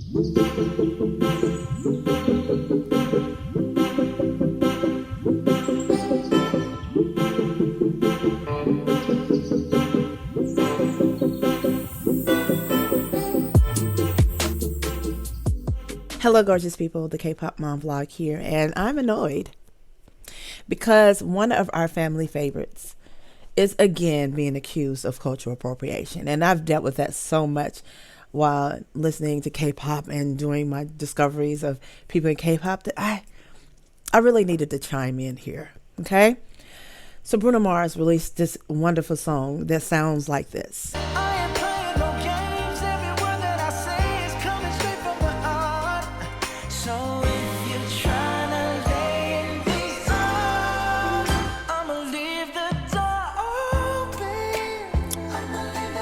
Hello, gorgeous people. The K-pop mom vlog here, and I'm annoyed because one of our family favorites is again being accused of cultural appropriation, and I've dealt with that so much while listening to K-pop and doing my discoveries of people in K-pop that I really needed to chime in here. Okay, so Bruno Mars released this wonderful song that sounds like this.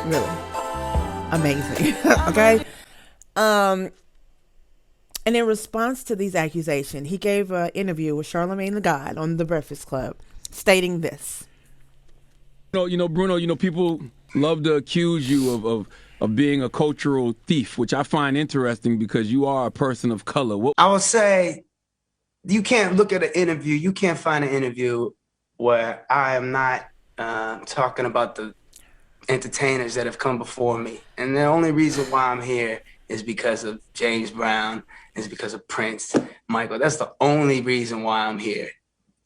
Really amazing. Okay. And in response to these accusations, he gave an interview with Charlamagne the God on The Breakfast Club, stating this. Bruno, people love to accuse you of being a cultural thief, which I find interesting because you are a person of color. I would say you can't look at an interview. You can't find an interview where I am not talking about the entertainers that have come before me. And the only reason why I'm here is because of James Brown, is because of Prince, Michael. That's the only reason why I'm here.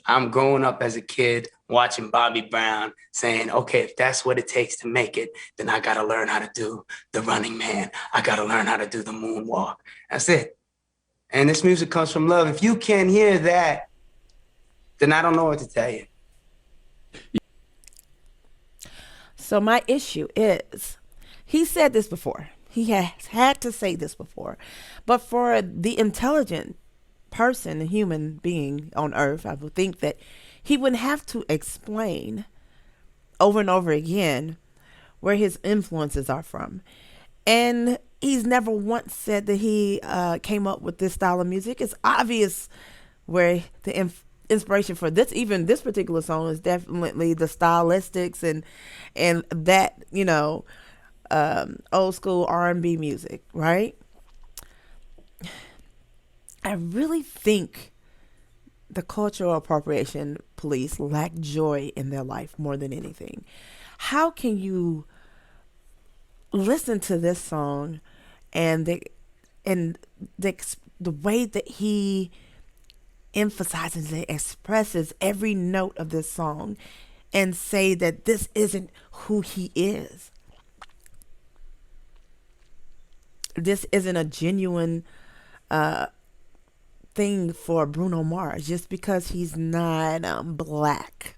I'm growing up as a kid watching Bobby Brown saying, okay, if that's what it takes to make it, then I got to learn how to do the Running Man. I got to learn how to do the moonwalk. That's it. And this music comes from love. If you can't hear that, then I don't know what to tell you. So my issue is, he said this before. He has had to say this before. But for the intelligent person, human being on earth, I would think that he wouldn't have to explain over and over again where his influences are from. And he's never once said that he came up with this style of music. It's obvious where the inspiration for this particular song is definitely the stylistics and that, old school R&B music, right? I really think the cultural appropriation police lack joy in their life more than anything. How can you listen to this song and the way that he emphasizes and expresses every note of this song and say that this isn't who he is? This isn't a genuine thing for Bruno Mars just because he's not black.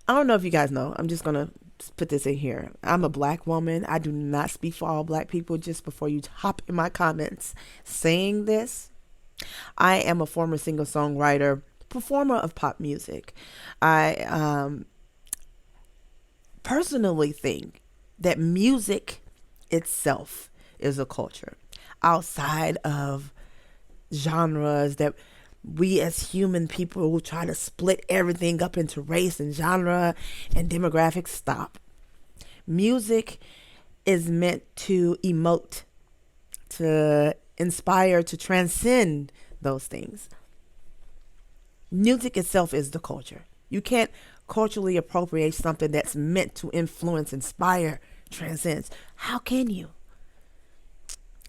I don't know if you guys know. I'm just going to put this in here. I'm a black woman. I do not speak for all black people. Just before you hop in my comments saying this, I am a former singer-songwriter, performer of pop music. I personally think that music itself is a culture outside of genres that we as human people will try to split everything up into race and genre and demographics. Stop. Music is meant to emote, to inspire, to transcend those things. Music itself is the culture. You can't culturally appropriate something that's meant to influence, inspire, transcends. How can you?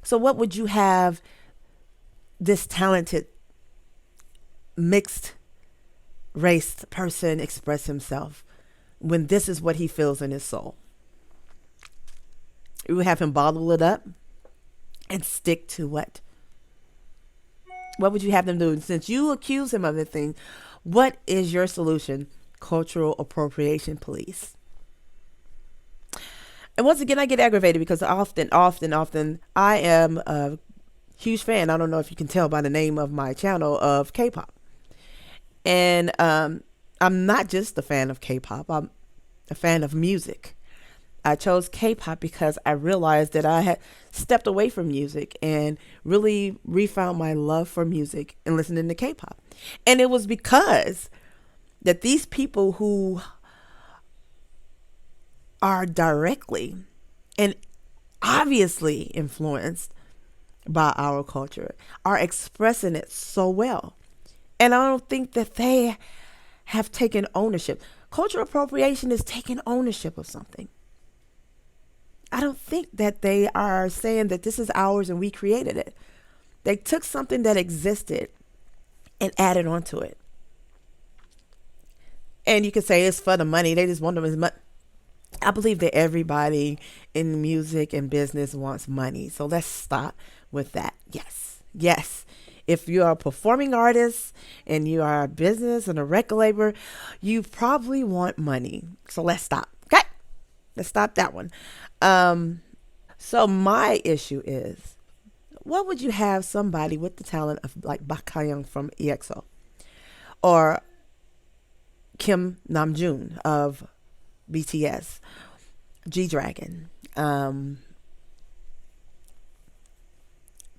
So what would you have this talented mixed race person express himself when this is what he feels in his soul? You would have him bottle it up and stick to what? What would you have them do? Since you accuse him of the thing, what is your solution? Cultural appropriation police. And once again, I get aggravated because often I am a huge fan. I don't know if you can tell by the name of my channel, of K-pop. And I'm not just a fan of K-pop. I'm a fan of music. I chose K-pop because I realized that I had stepped away from music and really refound my love for music and listening to K-pop. And it was because that these people who are directly and obviously influenced by our culture are expressing it so well. And I don't think that they have taken ownership. Cultural appropriation is taking ownership of something. I don't think that they are saying that this is ours and we created it. They took something that existed and added onto it. And you could say it's for the money. They just want them as much. I believe that everybody in music and business wants money. So let's stop with that. Yes. Yes. If you are a performing artist and you are a business and a record label, you probably want money. So let's stop. Okay. Let's stop that one. So my issue is, what would you have somebody with the talent of like Baekhyun from EXO or Kim Namjoon of BTS, G-Dragon,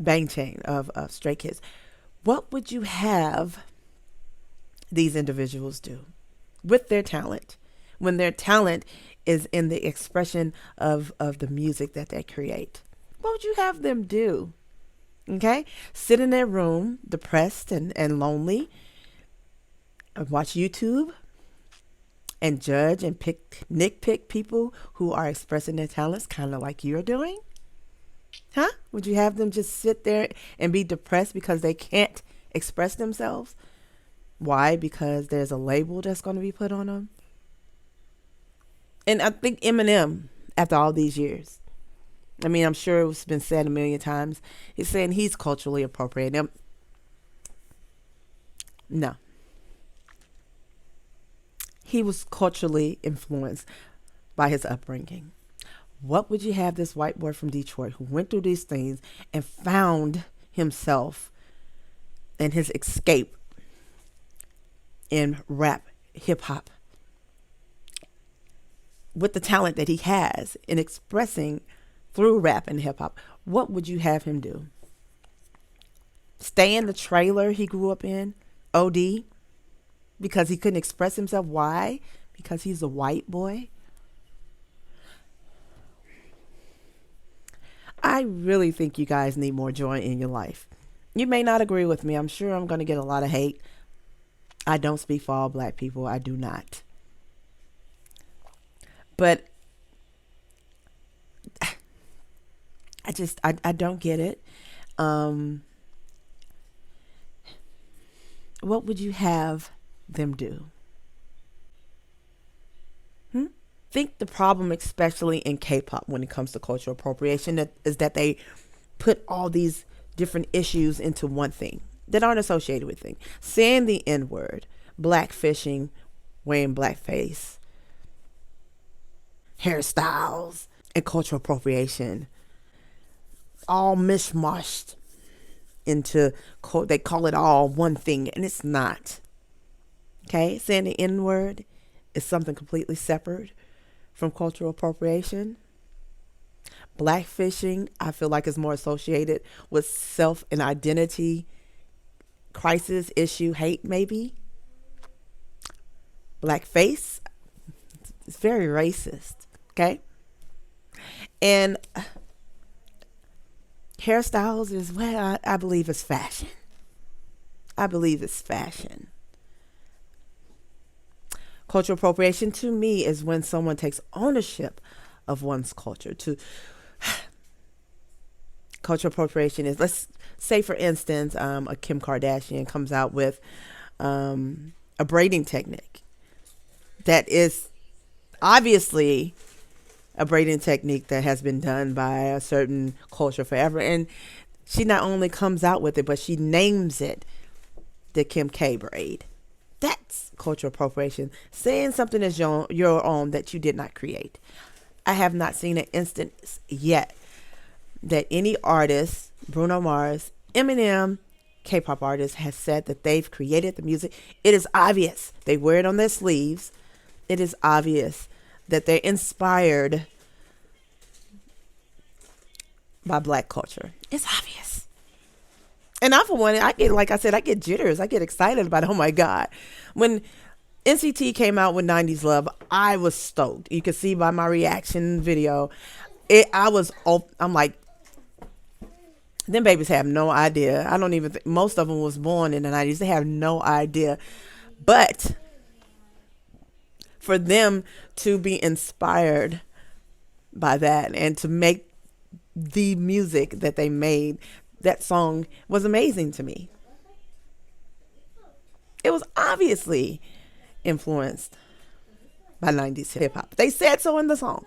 Bangtan of Stray Kids? What would you have these individuals do with their talent when their talent is in the expression of the music that they create? What would you have them do? Okay? Sit in their room, depressed and lonely, and watch YouTube and judge and nitpick people who are expressing their talents kind of like you're doing? Huh? Would you have them just sit there and be depressed because they can't express themselves? Why? Because there's a label that's going to be put on them. And I think Eminem, after all these years, I mean, I'm sure it's been said a million times, he's saying he's culturally appropriating. No. He was culturally influenced by his upbringing. What would you have this white boy from Detroit who went through these things and found himself and his escape in rap, hip hop, with the talent that he has in expressing through rap and hip hop? What would you have him do? Stay in the trailer he grew up in, OD, because he couldn't express himself? Why? Because he's a white boy? I really think you guys need more joy in your life. You may not agree with me. I'm sure I'm going to get a lot of hate. I don't speak for all black people. I do not. But I don't get it. What would you have them do? Think the problem, especially in K-pop, when it comes to cultural appropriation, is that they put all these different issues into one thing that aren't associated with things. Saying the N-word, blackfishing, wearing blackface, hairstyles, and cultural appropriation, all mishmashed into, they call it all one thing, and it's not. Okay? Saying the N-word is something completely separate from cultural appropriation. Blackfishing, I feel like, is more associated with self and identity crisis, issue, hate, maybe. Blackface, it's very racist. Okay? And hairstyles is, well, I believe it's fashion. I believe it's fashion. Cultural appropriation to me is when someone takes ownership of one's culture. Cultural appropriation is, let's say for instance, a Kim Kardashian comes out with a braiding technique that is obviously a braiding technique that has been done by a certain culture forever. And she not only comes out with it, but she names it the Kim K braid. That's cultural appropriation. Saying something is your own that you did not create. I have not seen an instance yet that any artist, Bruno Mars, Eminem, K-pop artist, has said that they've created the music. It is obvious. They wear it on their sleeves. It is obvious that they're inspired by black culture. It's obvious. And I, for one, I get, like I said, I get jitters. I get excited about it. Oh my God. When NCT came out with 90s Love, I was stoked. You can see by my reaction video. I'm like, Them babies have no idea. I don't even think most of them was born in the 90s. They have no idea. But for them to be inspired by that and to make the music that they made, that song was amazing to me. It was obviously influenced by 90s hip hop. They said so in the song.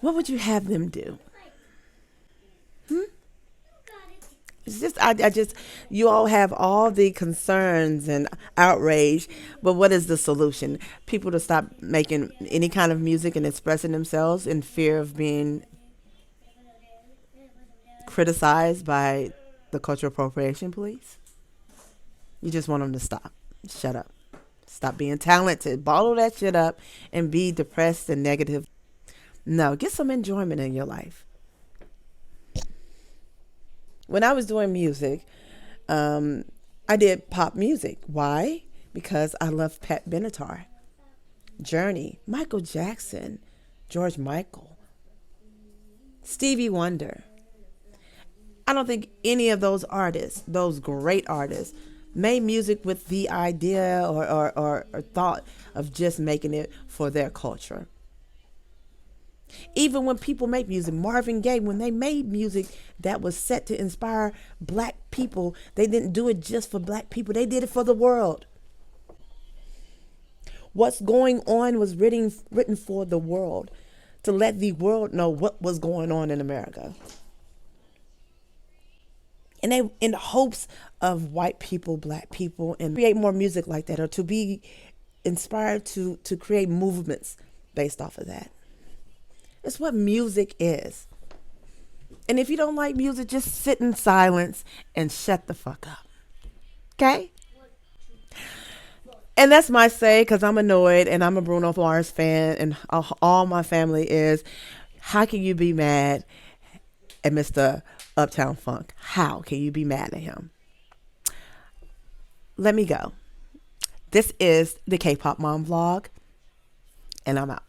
What would you have them do? It's just, I just, you all have all the concerns and outrage, but what is the solution? People to stop making any kind of music and expressing themselves in fear of being criticized by the cultural appropriation police? You just want them to stop. Shut up. Stop being talented. Bottle that shit up and be depressed and negative. No, get some enjoyment in your life. When I was doing music, I did pop music. Why? Because I love Pat Benatar, Journey, Michael Jackson, George Michael, Stevie Wonder. I don't think any of those artists, those great artists, made music with the idea or thought of just making it for their culture. Even when people make music, Marvin Gaye, when they made music that was set to inspire black people, they didn't do it just for black people. They did it for the world. What's going on was written for the world, to let the world know what was going on in America. And they, in the hopes of white people, black people, and create more music like that, or to be inspired to create movements based off of that. It's what music is. And if you don't like music, just sit in silence and shut the fuck up. Okay? And that's my say, because I'm annoyed and I'm a Bruno Mars fan, and all my family is. How can you be mad at Mr. Uptown Funk? How can you be mad at him? Let me go. This is the K-Pop Mom Vlog, and I'm out.